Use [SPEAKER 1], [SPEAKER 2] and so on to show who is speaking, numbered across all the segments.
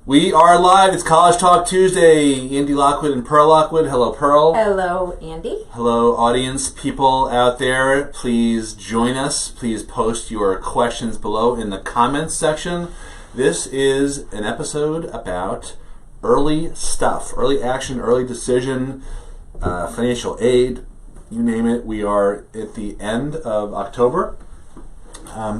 [SPEAKER 1] We are live. It's College Talk Tuesday. Andy Lockwood and Pearl Lockwood. Hello, Pearl.
[SPEAKER 2] Hello, Andy.
[SPEAKER 1] Hello, audience people out there. Please join us. Please post your questions below in the comments section. This is an episode about early stuff, early action, early decision, financial aid, you name it. We are at the end of October.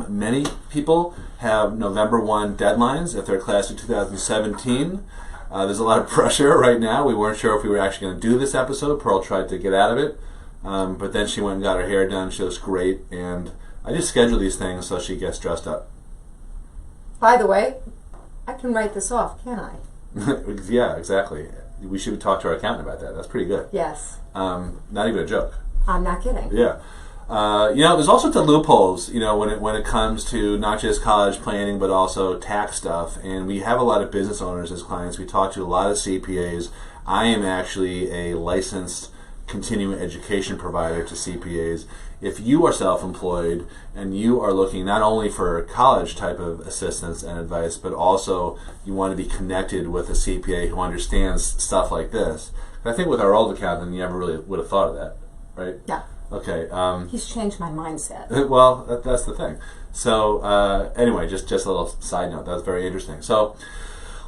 [SPEAKER 1] Many people have November 1 deadlines if they're class of 2017. There's a lot of pressure right now. We weren't sure if we were actually going to do this episode. Pearl tried to get out of it, but then she went and got her hair done. She looks great, and I just schedule these things so she gets dressed up.
[SPEAKER 2] By the way, I can write this off, can't I?
[SPEAKER 1] Yeah, exactly. We should talk to our accountant about that. That's pretty good.
[SPEAKER 2] Yes.
[SPEAKER 1] Not even a joke.
[SPEAKER 2] I'm not kidding.
[SPEAKER 1] Yeah. There's all sorts of loopholes, when it comes to not just college planning, but also tax stuff. And we have a lot of business owners as clients. We talk to a lot of CPAs. I am actually a licensed continuing education provider to CPAs. If you are self-employed and you are looking not only for college type of assistance and advice, but also you want to be connected with a CPA who understands stuff like this. I think with our old accountant, you never really would have thought of that, right?
[SPEAKER 2] Yeah.
[SPEAKER 1] Okay.
[SPEAKER 2] He's changed my mindset.
[SPEAKER 1] Well, that's the thing. So anyway, just a little side note. That's very interesting. So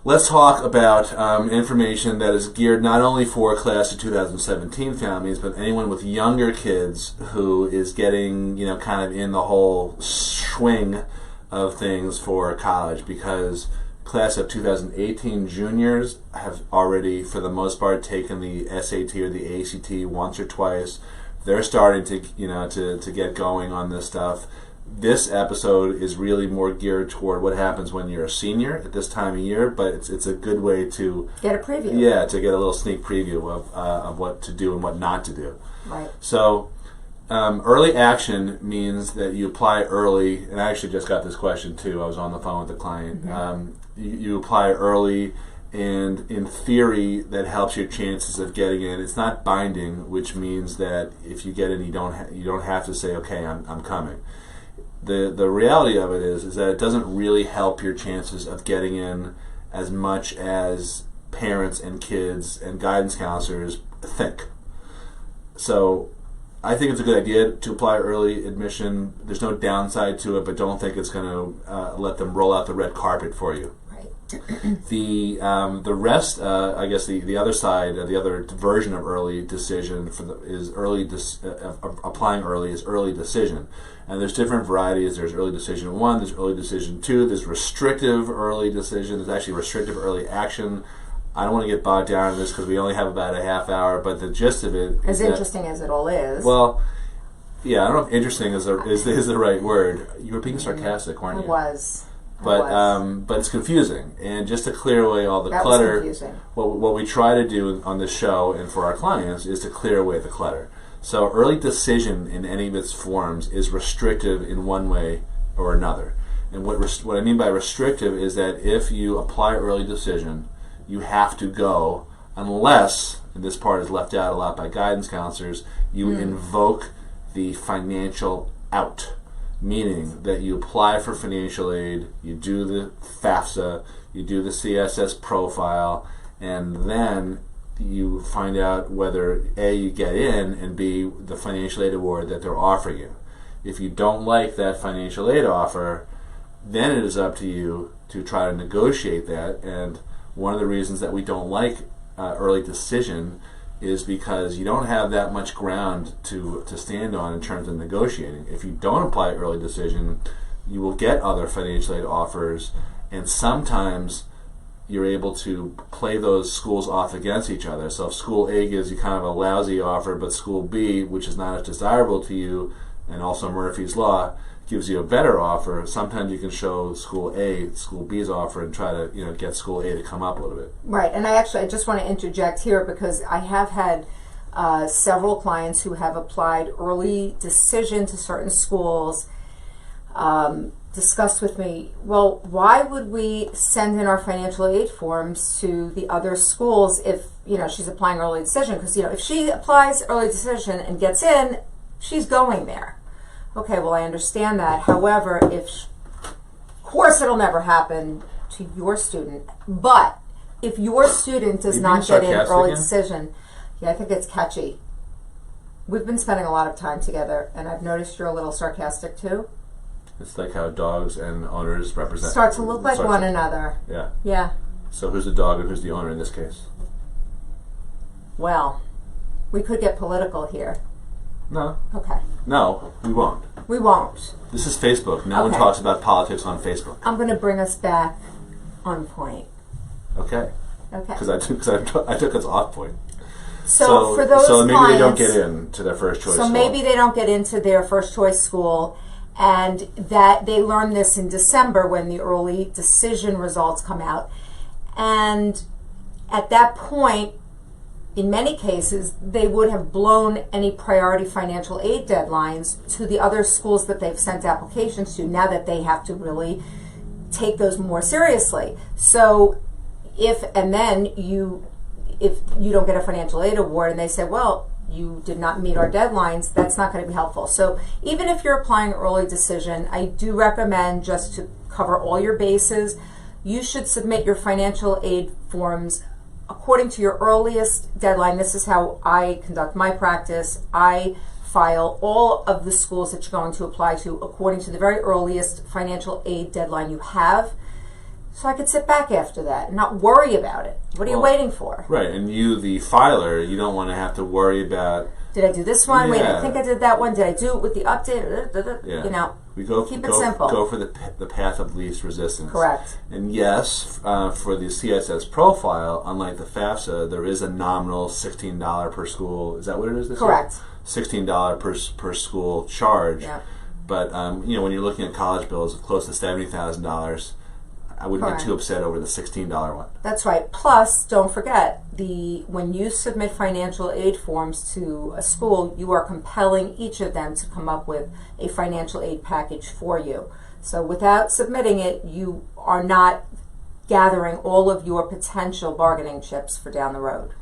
[SPEAKER 1] let's talk about information that is geared not only for class of 2017 families, but anyone with younger kids who is getting, kind of in the whole swing of things for college, because class of 2018 juniors have already, for the most part, taken the SAT or the ACT once or twice. They're starting to get going on this stuff. This episode is really more geared toward what happens when you're a senior at this time of year, but it's a good way to
[SPEAKER 2] get a preview.
[SPEAKER 1] Yeah, to get a little sneak preview of what to do and what not to do.
[SPEAKER 2] Right.
[SPEAKER 1] So early action means that you apply early, and I actually just got this question too. I was on the phone with the client. Mm-hmm. You apply early, and in theory, that helps your chances of getting in. It's not binding, which means that if you get in, you don't have to say, okay, I'm coming. The reality of it is that it doesn't really help your chances of getting in as much as parents and kids and guidance counselors think. So I think it's a good idea to apply early admission. There's no downside to it, but don't think it's going to let them roll out the red carpet for you. The rest, I guess the other side, the other version of early decision applying early is early decision, and there's different varieties. There's early decision 1, there's early decision 2, there's restrictive early decision, there's actually restrictive early action. I don't want to get bogged down in this because we only have about a half hour, but the gist of it
[SPEAKER 2] is interesting as it all is.
[SPEAKER 1] Well, yeah, I don't know if interesting is the right word. You were being sarcastic, weren't you?
[SPEAKER 2] I was.
[SPEAKER 1] But it's confusing, and just to clear away all the clutter, what we try to do on this show and for our clients is to clear away the clutter. So early decision in any of its forms is restrictive in one way or another. And what I mean by restrictive is that if you apply early decision, you have to go unless, and this part is left out a lot by guidance counselors, you invoke the financial out. Meaning that you apply for financial aid, you do the FAFSA, you do the CSS profile, and then you find out whether A, you get in, and B, the financial aid award that they're offering you. If you don't like that financial aid offer, then it is up to you to try to negotiate that. And one of the reasons that we don't like early decision is because you don't have that much ground to stand on in terms of negotiating. If you don't apply early decision, you will get other financial aid offers, and sometimes you're able to play those schools off against each other. So if school A gives you kind of a lousy offer, but school B, which is not as desirable to you, and also Murphy's Law, gives you a better offer, sometimes you can show school A school B's offer and try to get school A to come up a little bit.
[SPEAKER 2] Right, and I just want to interject here because I have had several clients who have applied early decision to certain schools, discussed with me, well, why would we send in our financial aid forms to the other schools if she's applying early decision? Because if she applies early decision and gets in, she's going there. Okay, well, I understand that. However, of course it'll never happen. to your student. But if your student does not get in early decision, I think it's catchy. We've been spending a lot of time together, and I've noticed you're a little sarcastic too.
[SPEAKER 1] It's like how dogs and owners represent.
[SPEAKER 2] Start to look like one another.
[SPEAKER 1] Yeah.
[SPEAKER 2] Yeah.
[SPEAKER 1] So who's the dog and who's the owner in this case?
[SPEAKER 2] Well, we could get political here.
[SPEAKER 1] No.
[SPEAKER 2] Okay.
[SPEAKER 1] No, we won't.
[SPEAKER 2] We won't.
[SPEAKER 1] This is Facebook. No one talks about politics on Facebook.
[SPEAKER 2] I'm going to bring us back on point.
[SPEAKER 1] Okay.
[SPEAKER 2] Okay.
[SPEAKER 1] Because I took us off point.
[SPEAKER 2] So for those
[SPEAKER 1] maybe
[SPEAKER 2] clients,
[SPEAKER 1] they don't get into their first choice.
[SPEAKER 2] So maybe they don't get into their first choice school, and that they learn this in December when the early decision results come out. And at that point, in many cases, they would have blown any priority financial aid deadlines to the other schools that they've sent applications to, now that they have to really take those more seriously. So if you don't get a financial aid award and they say, well, you did not meet our deadlines, that's not going to be helpful. So even if you're applying early decision, I do recommend, just to cover all your bases, you should submit your financial aid forms according to your earliest deadline. This is how I conduct my practice. I file all of the schools that you're going to apply to according to the very earliest financial aid deadline you have, so I could sit back after that and not worry about it. What are you waiting for?
[SPEAKER 1] Right, and you, the filer, you don't want to have to worry about,
[SPEAKER 2] did I do this one? Wait, I think I did that one. Did I do it with the update?
[SPEAKER 1] Yeah.
[SPEAKER 2] You know, keep it
[SPEAKER 1] simple.
[SPEAKER 2] simple.
[SPEAKER 1] Go for the path of least resistance.
[SPEAKER 2] Correct.
[SPEAKER 1] And yes, for the CSS profile, unlike the FAFSA, there is a nominal $16 per school. Is that what it is this
[SPEAKER 2] Correct.
[SPEAKER 1] year? $16 per school charge.
[SPEAKER 2] Yeah.
[SPEAKER 1] But when you're looking at college bills of close to $70,000, I wouldn't get too upset over the $16 one.
[SPEAKER 2] That's right. Plus, don't forget, when you submit financial aid forms to a school, you are compelling each of them to come up with a financial aid package for you. So without submitting it, you are not gathering all of your potential bargaining chips for down the road.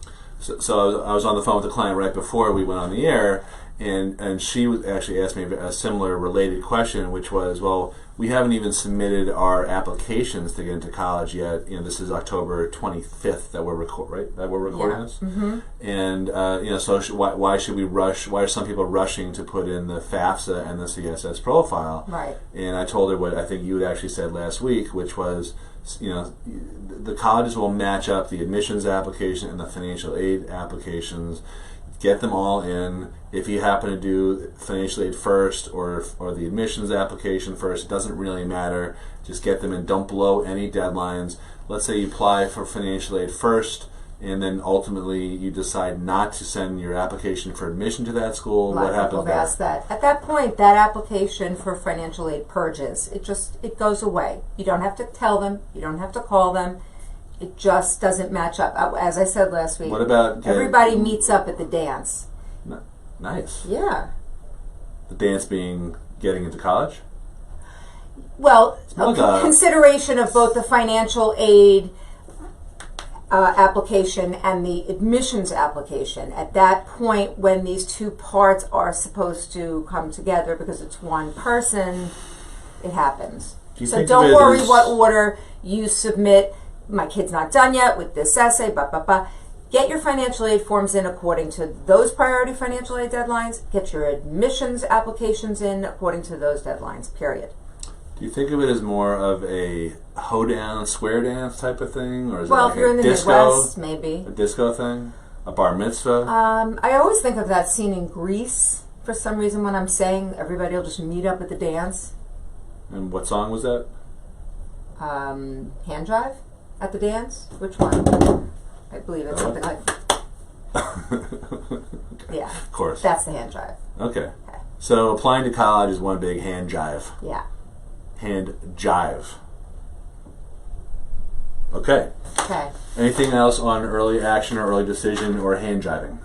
[SPEAKER 1] So I was on the phone with a client right before we went on the air, and she actually asked me a similar related question, which was, well, we haven't even submitted our applications to get into college yet. This is October 25th that we're recording this.
[SPEAKER 2] Mm-hmm.
[SPEAKER 1] And so why should we rush? Why are some people rushing to put in the FAFSA and the CSS profile?
[SPEAKER 2] Right. And
[SPEAKER 1] I told her what I think you had actually said last week, which was, the colleges will match up the admissions application and the financial aid applications. Get them all in. If you happen to do financial aid first or the admissions application first, it doesn't really matter. Just get them in. Don't blow any deadlines. Let's say you apply for financial aid first, and then ultimately you decide not to send your application for admission to that school. What happens there?
[SPEAKER 2] Ask that. At that point, that application for financial aid purges. It goes away. You don't have to tell them. You don't have to call them. It just doesn't match up. As I said last week,
[SPEAKER 1] what about
[SPEAKER 2] everybody meets up at the dance?
[SPEAKER 1] Nice.
[SPEAKER 2] Yeah.
[SPEAKER 1] The dance being getting into college?
[SPEAKER 2] Well, consideration of both the financial aid application and the admissions application. At that point, when these two parts are supposed to come together because it's one person, it happens. So don't worry what order you submit. My kid's not done yet with this essay, Get your financial aid forms in according to those priority financial aid deadlines. Get your admissions applications in according to those deadlines, period.
[SPEAKER 1] Do you think of it as more of a hoedown, square dance type of thing? Or is
[SPEAKER 2] well,
[SPEAKER 1] it like
[SPEAKER 2] if you're in the
[SPEAKER 1] disco,
[SPEAKER 2] Midwest, maybe.
[SPEAKER 1] A disco thing? A bar mitzvah?
[SPEAKER 2] I always think of that scene in Grease for some reason when I'm saying everybody will just meet up at the dance.
[SPEAKER 1] And what song was that?
[SPEAKER 2] Hand Jive at the dance? Which one? I believe it's something like... Yeah.
[SPEAKER 1] Of course.
[SPEAKER 2] That's the hand jive.
[SPEAKER 1] Okay. So applying to college is one big hand jive.
[SPEAKER 2] Yeah.
[SPEAKER 1] Hand jive. Okay.
[SPEAKER 2] Okay.
[SPEAKER 1] Anything else on early action or early decision or hand jiving?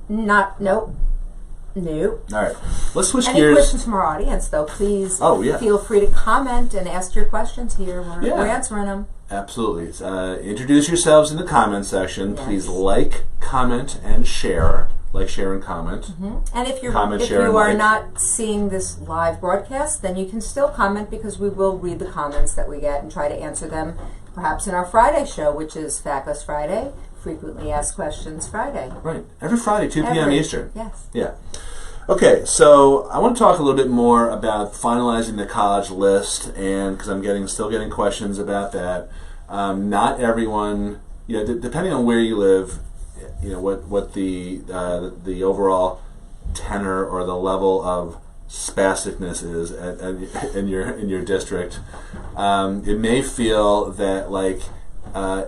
[SPEAKER 2] Nope. All
[SPEAKER 1] right. Let's switch gears.
[SPEAKER 2] Any questions from our audience, though, please feel free to comment and ask your questions here. We're answering them.
[SPEAKER 1] Absolutely. Introduce yourselves in the comment section.
[SPEAKER 2] Yes.
[SPEAKER 1] Please like, comment, and share like, share, and comment.
[SPEAKER 2] And if you
[SPEAKER 1] are
[SPEAKER 2] like. Not seeing this live broadcast, then you can still comment, because we will read the comments that we get and try to answer them, perhaps in our Friday show, which is Factless Friday, Frequently Asked Questions Friday.
[SPEAKER 1] Right. Every Friday, 2 p.m. Eastern.
[SPEAKER 2] Yes.
[SPEAKER 1] Yeah. Okay, so I want to talk a little bit more about finalizing the college list, and because I'm still getting questions about that. Not everyone, depending on where you live, what the overall tenor or the level of spasticness is in your district. It may feel that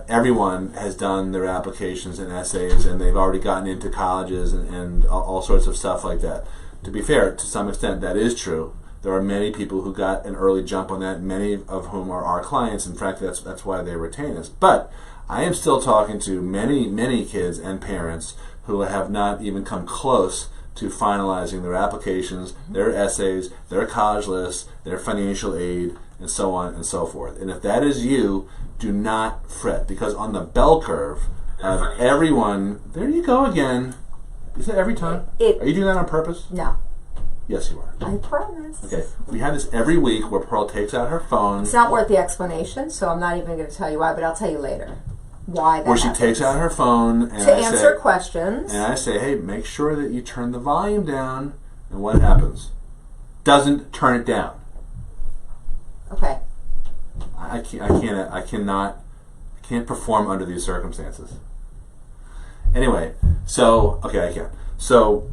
[SPEAKER 1] everyone has done their applications and essays, and they've already gotten into colleges and all sorts of stuff like that. To be fair, to some extent, that is true. There are many people who got an early jump on that, many of whom are our clients. In fact, that's why they retain us. But I am still talking to many, many kids and parents who have not even come close to finalizing their applications, their essays, their college lists, their financial aid, and so on and so forth. And if that is you, do not fret, because on the bell curve of everyone, there you go again. Is that every time? Are you doing that on purpose?
[SPEAKER 2] No.
[SPEAKER 1] Yes, you are.
[SPEAKER 2] I promise.
[SPEAKER 1] Okay. We have this every week where Pearl takes out her phone.
[SPEAKER 2] It's not worth the explanation, so I'm not even going to tell you why, but I'll tell you later why that
[SPEAKER 1] Where she takes out her phone and
[SPEAKER 2] to answer questions.
[SPEAKER 1] And I say, hey, make sure that you turn the volume down. And what happens? Doesn't turn it down.
[SPEAKER 2] Okay.
[SPEAKER 1] I can't perform under these circumstances. Anyway, so, okay, I can. So,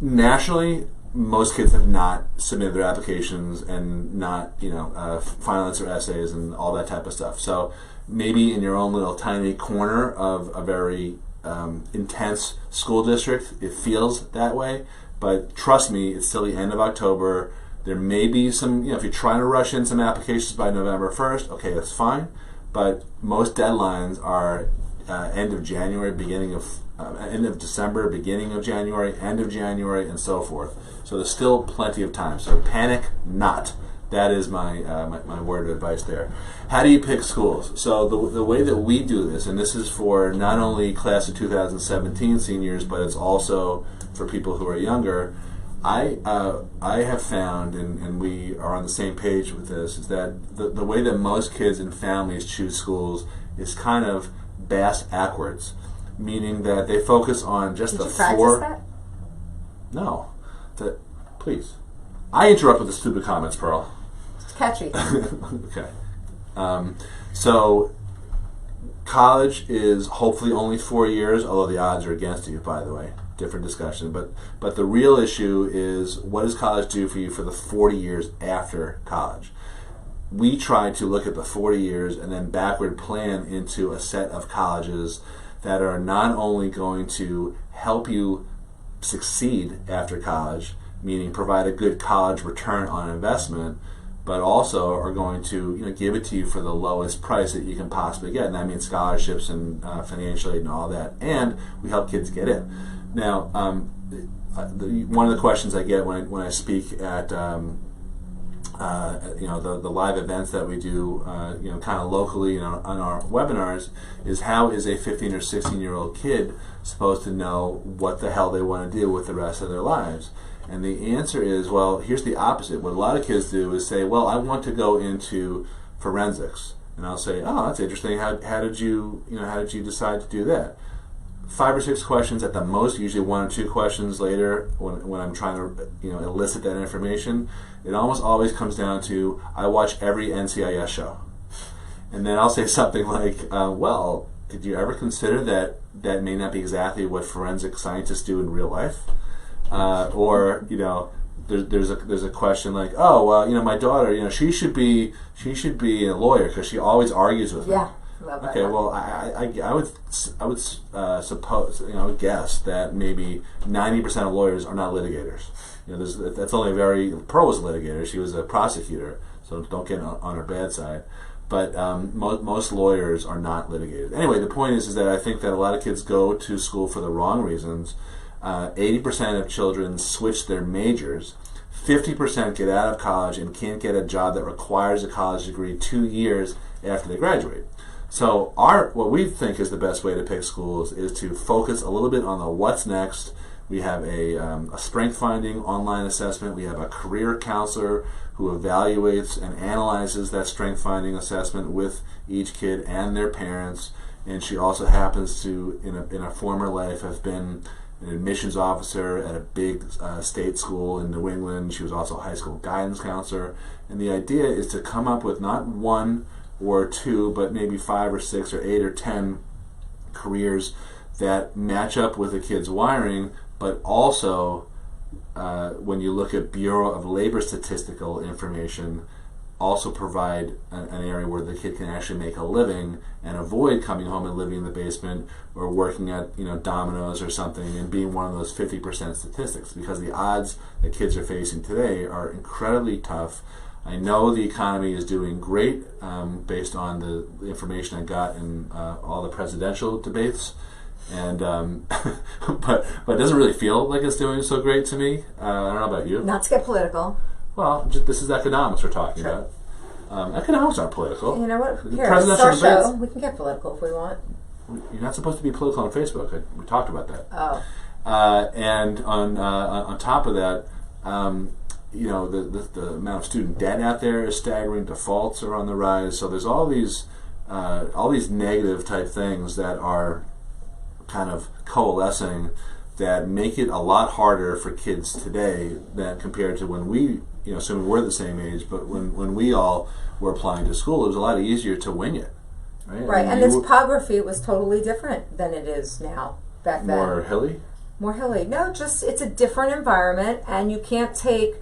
[SPEAKER 1] nationally, most kids have not submitted their applications and not, finalized their essays and all that type of stuff. So, maybe in your own little tiny corner of a very intense school district, it feels that way. But trust me, it's still the end of October. There may be some, if you're trying to rush in some applications by November 1st, okay, that's fine. But most deadlines are end of January, end of December, beginning of January, end of January, and so forth. So there's still plenty of time. So panic not. That is my word of advice there. How do you pick schools? So the way that we do this, and this is for not only class of 2017 seniors, but it's also for people who are younger. I have found, and we are on the same page with this, is that the way that most kids and families choose schools is kind of bass-ackwards, meaning that they focus on just the four.
[SPEAKER 2] That?
[SPEAKER 1] No, please. I interrupt with the stupid comments, Pearl.
[SPEAKER 2] It's catchy.
[SPEAKER 1] Okay. So college is hopefully only 4 years, although the odds are against you, by the way. Different discussion. But the real issue is, what does college do for you for the 40 years after college? We try to look at the 40 years and then backward plan into a set of colleges that are not only going to help you succeed after college, meaning provide a good college return on investment, but also are going to give it to you for the lowest price that you can possibly get. And that means scholarships and financial aid and all that. And we help kids get in. Now, one of the questions I get when I speak at the live events that we do, kind of locally on our webinars, is how is a 15 or 16-year-old kid supposed to know what the hell they want to do with the rest of their lives? And the answer is, well, here's the opposite. What a lot of kids do is say, well, I want to go into forensics. And I'll say, oh, that's interesting. How did you decide to do that? 5 or 6 questions at the most, usually 1 or 2 questions later when I'm trying to elicit that information, it almost always comes down to, I watch every NCIS show. And then I'll say something like, well, did you ever consider that may not be exactly what forensic scientists do in real life? Or there's a question like, oh, well, my daughter, she should be a lawyer because she always argues with me.
[SPEAKER 2] Yeah.
[SPEAKER 1] Okay, well, I would suppose, I would guess that maybe 90% of lawyers are not litigators. That's only Pearl was a litigator. She was a prosecutor, so don't get on her bad side. But most lawyers are not litigators. Anyway, the point is that I think that a lot of kids go to school for the wrong reasons. 80% of children switch their majors. 50% get out of college and can't get a job that requires a college degree 2 years after they graduate. So what we think is the best way to pick schools is to focus a little bit on the what's next. We have a strength finding online assessment. We have a career counselor who evaluates and analyzes that strength finding assessment with each kid and their parents. And she also happens to, in a former life, have been an admissions officer at a big state school in New England. She was also a high school guidance counselor. And the idea is to come up with not one or two, but maybe 5 or 6 or 8 or 10 careers that match up with a kid's wiring, but also, when you look at Bureau of Labor statistical information, also provide an area where the kid can actually make a living and avoid coming home and living in the basement or working at Domino's or something and being one of those 50% statistics, because the odds that kids are facing today are incredibly tough. I know the economy is doing great based on the information I got in all the presidential debates, and but it doesn't really feel like it's doing so great to me. I don't know about you.
[SPEAKER 2] Not to get political.
[SPEAKER 1] Well, this is economics we're talking about. Economics aren't political.
[SPEAKER 2] You know what? Who cares?
[SPEAKER 1] Presidential
[SPEAKER 2] It's our show.
[SPEAKER 1] debates.
[SPEAKER 2] We can get political if we want.
[SPEAKER 1] You're not supposed to be political on Facebook. We talked about that.
[SPEAKER 2] Oh.
[SPEAKER 1] And on top of that, the amount of student debt out there is staggering. Defaults are on the rise. So there's all these negative type things that are kind of coalescing that make it a lot harder for kids today than compared to when we, assuming we're the same age, but when we all were applying to school, it was a lot easier to wing it. Right.
[SPEAKER 2] Right, and the topography was totally different than it is now. Back then.
[SPEAKER 1] More hilly?
[SPEAKER 2] More hilly. No, just it's a different environment, and you can't take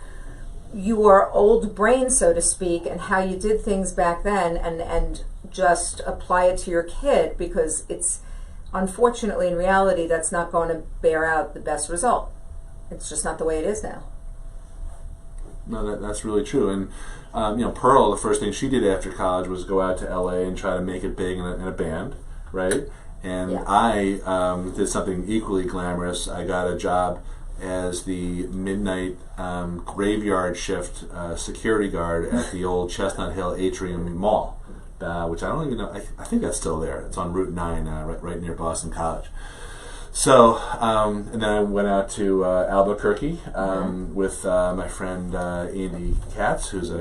[SPEAKER 2] your old brain, so to speak, and how you did things back then and just apply it to your kid, because it's, unfortunately, in reality, that's not going to bear out the best result. It's just not the way it is now.
[SPEAKER 1] No, that's really true. And Pearl, the first thing she did after college was go out to LA and try to make it big in a band, right? And yeah. I did something equally glamorous. I got a job as the midnight graveyard shift security guard at the old Chestnut Hill Atrium Mall, which I don't even know. I think that's still there. It's on Route 9, right near Boston College. So, and then I went out to Albuquerque with my friend Andy Katz, who's a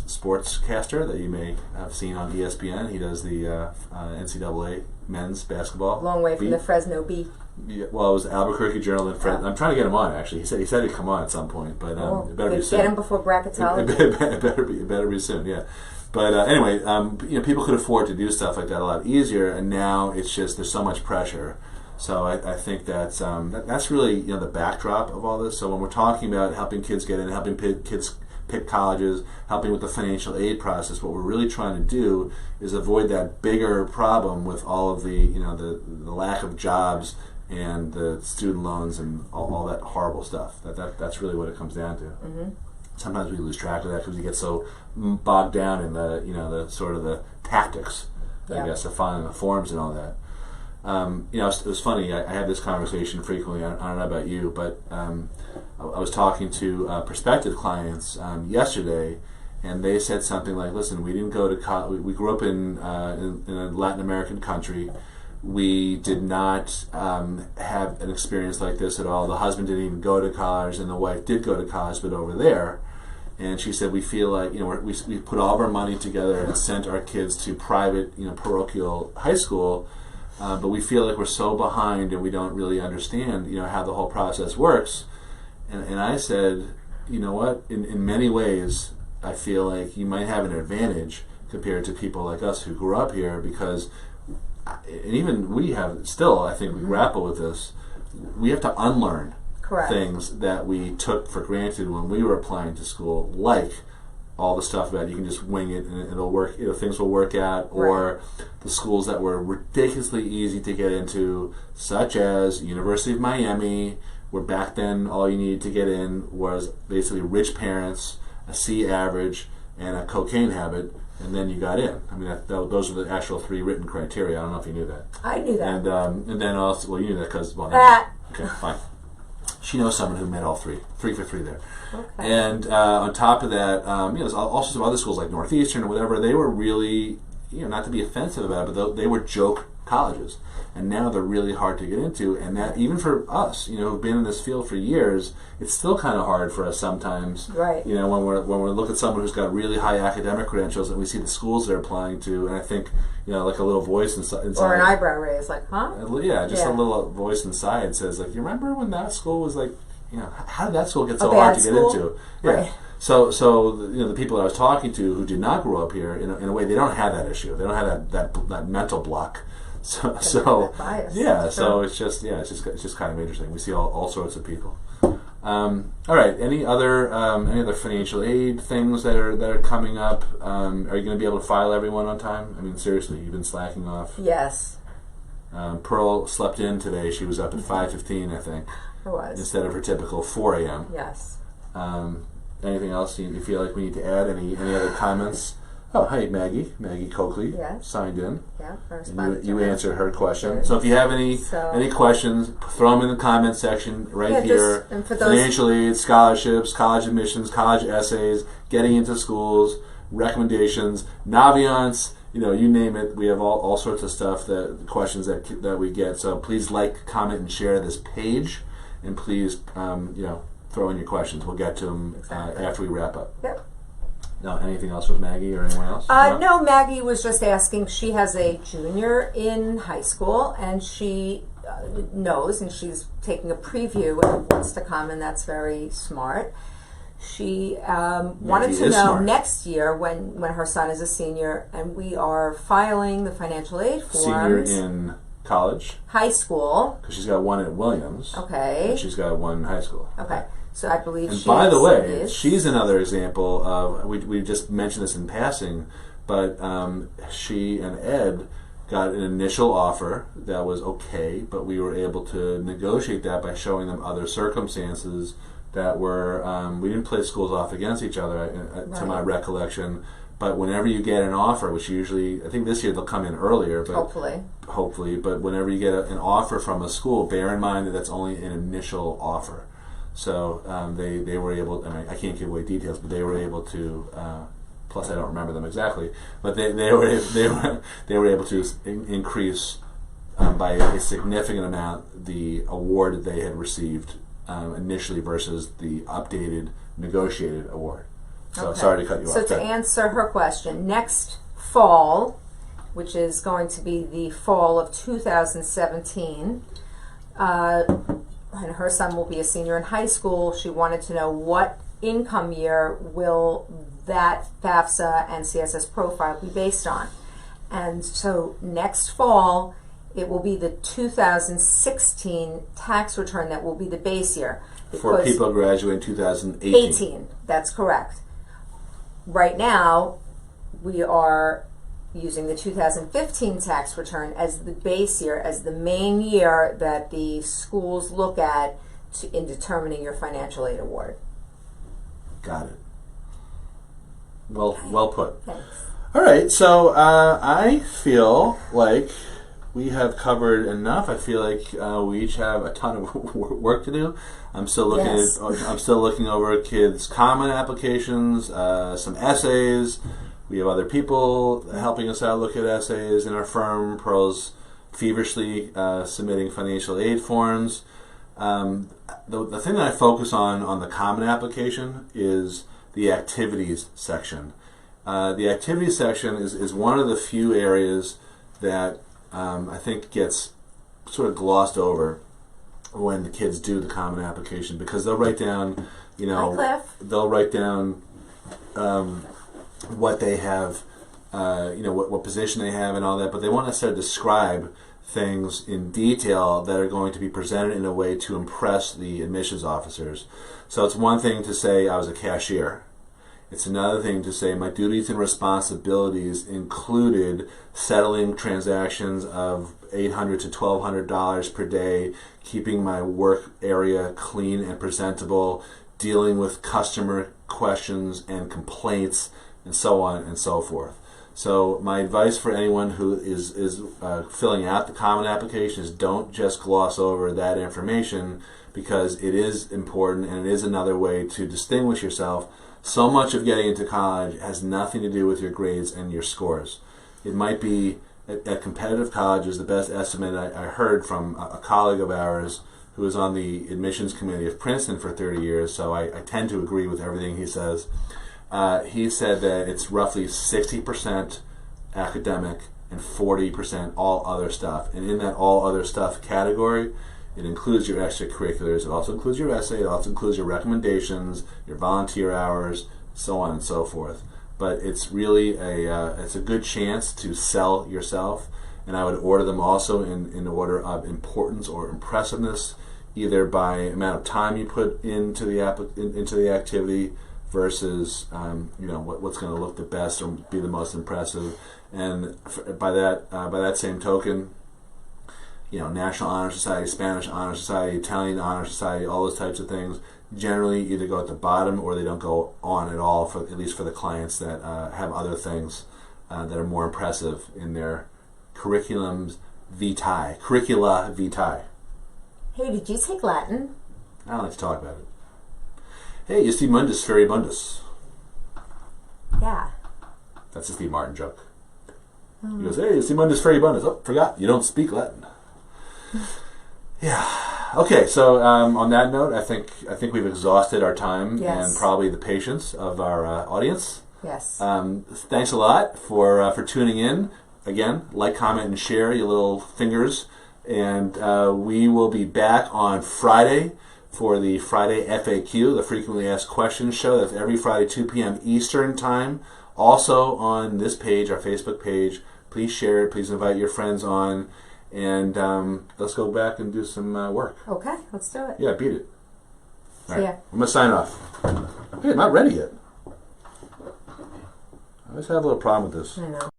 [SPEAKER 1] sportscaster that you may have seen on ESPN. He does the NCAA men's basketball.
[SPEAKER 2] Long way from the Fresno Bee.
[SPEAKER 1] Yeah, well, it was Albuquerque Journal and Fresno. I'm trying to get him on, actually. He said he'd come on at some point, but it better be soon.
[SPEAKER 2] Get him before bracketology.
[SPEAKER 1] It better be soon, yeah. But anyway, people could afford to do stuff like that a lot easier, and now it's just there's so much pressure. So I think that's really the backdrop of all this. So when we're talking about helping kids get in, helping kids pick colleges, helping with the financial aid process, what we're really trying to do is avoid that bigger problem with all of the the lack of jobs and the student loans and all that horrible stuff. That's really what it comes down to. Mm-hmm. Sometimes we lose track of that because we get so bogged down in the sort of the tactics, I guess, of filing the forms and all that. It was funny. I have this conversation frequently. I don't know about you, but I was talking to prospective clients yesterday, and they said something like, "Listen, we didn't go to college. We grew up in a Latin American country. We did not have an experience like this at all. The husband didn't even go to college, and the wife did go to college, but over there." And she said, "We feel like we put all of our money together and sent our kids to private, parochial high school." But we feel like we're so behind and we don't really understand, how the whole process works. And I said, you know what? In many ways, I feel like you might have an advantage compared to people like us who grew up here, because, and even we have still, I think we grapple with this. We have to unlearn things that we took for granted when we were applying to school, like all the stuff about you can just wing it and it'll work, things will work out, or the schools that were ridiculously easy to get into, such as University of Miami, where back then all you needed to get in was basically rich parents, a C average, and a cocaine habit, and then you got in. I mean, those are the actual 3 written criteria. I don't know if you knew that.
[SPEAKER 2] I knew that.
[SPEAKER 1] And then also, well, you knew that because, okay, fine. She knows someone who met all 3 for 3 there. Okay. And on top of that, there's also some other schools like Northeastern or whatever. They were really, not to be offensive about it, but they were joke colleges, and now they're really hard to get into. And that even for us, who've been in this field for years, it's still kind of hard for us sometimes.
[SPEAKER 2] Right.
[SPEAKER 1] When we look at someone who's got really high academic credentials, and we see the schools they're applying to, and I think like a little voice inside,
[SPEAKER 2] or an eyebrow raise, like, huh?
[SPEAKER 1] Yeah, just a little voice inside says, like, you remember when that school was like, how did that school get so hard to get into? Yeah.
[SPEAKER 2] Right.
[SPEAKER 1] So the people that I was talking to who did not grow up here, in a way, they don't have that issue. They don't have that mental block. So yeah. So it's just kind of interesting. We see all sorts of people. All right. Any other financial aid things that are coming up? Are you going to be able to file everyone on time? I mean, seriously, you've been slacking off.
[SPEAKER 2] Yes.
[SPEAKER 1] Pearl slept in today. She was up at 5:15, I think.
[SPEAKER 2] I was.
[SPEAKER 1] Instead of her typical 4 a.m.
[SPEAKER 2] Yes.
[SPEAKER 1] Anything else you feel like we need to add? Any other comments? Oh, hi, Maggie Coakley, signed in.
[SPEAKER 2] Yeah,
[SPEAKER 1] and you answered her question. So if you have any questions, throw them in the comment section here.
[SPEAKER 2] And for
[SPEAKER 1] financial aid, scholarships, college admissions, college essays, getting into schools, recommendations, Naviance, you name it. We have all sorts of stuff, questions that we get. So please comment, and share this page, and please throw in your questions. We'll get to them after we wrap up.
[SPEAKER 2] Yep.
[SPEAKER 1] No, anything else with Maggie or anyone else?
[SPEAKER 2] No, Maggie was just asking. She has a junior in high school, and she knows, and she's taking a preview of what's to come, and that's very smart. She wanted to know next year when her son is a senior, and we are filing the financial aid forms.
[SPEAKER 1] Senior in college?
[SPEAKER 2] High school.
[SPEAKER 1] Because she's got one at Williams.
[SPEAKER 2] Okay.
[SPEAKER 1] And she's got one in high school.
[SPEAKER 2] Okay. So I believe
[SPEAKER 1] and by the way, she's another example of, we just mentioned this in passing, but she and Ed got an initial offer that was okay, but we were able to negotiate that by showing them other circumstances that were, we didn't play schools off against each other, to my recollection, but whenever you get an offer, which usually, I think this year they'll come in earlier, but hopefully, but whenever you get an offer from a school, bear in mind that that's only an initial offer. So they were able. I mean, I can't give away details, but they were able to. Plus, I don't remember them exactly, but they were able to increase by a significant amount the award that they had received initially versus the updated negotiated award. So sorry to cut you off.
[SPEAKER 2] So to answer her question, next fall, which is going to be the fall of 2017. And her son will be a senior in high school. She wanted to know what income year will that FAFSA and CSS profile be based on. And so next fall, it will be the 2016 tax return that will be the base year.
[SPEAKER 1] For people graduating 2018.
[SPEAKER 2] That's correct. Right now, we are using the 2015 tax return as the base year, as the main year that the schools look at in determining your financial aid award.
[SPEAKER 1] Got it. Well put.
[SPEAKER 2] Thanks.
[SPEAKER 1] All right, so I feel like we have covered enough. I feel like we each have a ton of work to do. I'm still looking over kids' common applications, some essays. We have other people helping us out look at essays in our firm. Pearl's feverishly submitting financial aid forms. The thing that I focus on the common application is the activities section. The activities section is one of the few areas that I think gets sort of glossed over when the kids do the common application, because they'll write down, they'll write down what they have, what position they have and all that, but they won't necessarily describe things in detail that are going to be presented in a way to impress the admissions officers. So it's one thing to say I was a cashier. It's another thing to say my duties and responsibilities included settling transactions of $800 to $1,200 per day, keeping my work area clean and presentable, dealing with customer questions and complaints, and so on and so forth. So my advice for anyone who is filling out the common application is don't just gloss over that information, because it is important and it is another way to distinguish yourself. So much of getting into college has nothing to do with your grades and your scores. It might be at competitive colleges. The best estimate I heard from a colleague of ours who was on the admissions committee of Princeton for 30 years, so I tend to agree with everything he says. He said that it's roughly 60% academic and 40% all other stuff. And in that all other stuff category, it includes your extracurriculars, it also includes your essay, it also includes your recommendations, your volunteer hours, so on and so forth. But it's really it's a good chance to sell yourself, and I would order them also in order of importance or impressiveness, either by amount of time you put into the activity versus what's going to look the best or be the most impressive. And by that same token, National Honor Society, Spanish Honor Society, Italian Honor Society, all those types of things generally either go at the bottom or they don't go on at all, at least for the clients that have other things that are more impressive in their curricula vitae.
[SPEAKER 2] Hey, did you take Latin?
[SPEAKER 1] I don't like to talk about it. Hey, you see Mundus Furibundus.
[SPEAKER 2] Yeah.
[SPEAKER 1] That's a Steve Martin joke. He goes, hey, you see Mundus Furibundus. Oh, forgot, you don't speak Latin. Yeah. Okay, so on that note, I think we've exhausted our time and probably the patience of our audience.
[SPEAKER 2] Yes.
[SPEAKER 1] Thanks a lot for tuning in. Again, like, comment, and share your little fingers. And we will be back on Friday for the Friday FAQ, the Frequently Asked Questions show. That's every Friday, 2 p.m. Eastern Time. Also on this page, our Facebook page. Please share it. Please invite your friends on. And let's go back and do some work.
[SPEAKER 2] Okay, let's do it.
[SPEAKER 1] Yeah, beat it.
[SPEAKER 2] See ya.
[SPEAKER 1] I'm going to sign off. Hey, I'm not ready yet. I always have a little problem with this.
[SPEAKER 2] I know.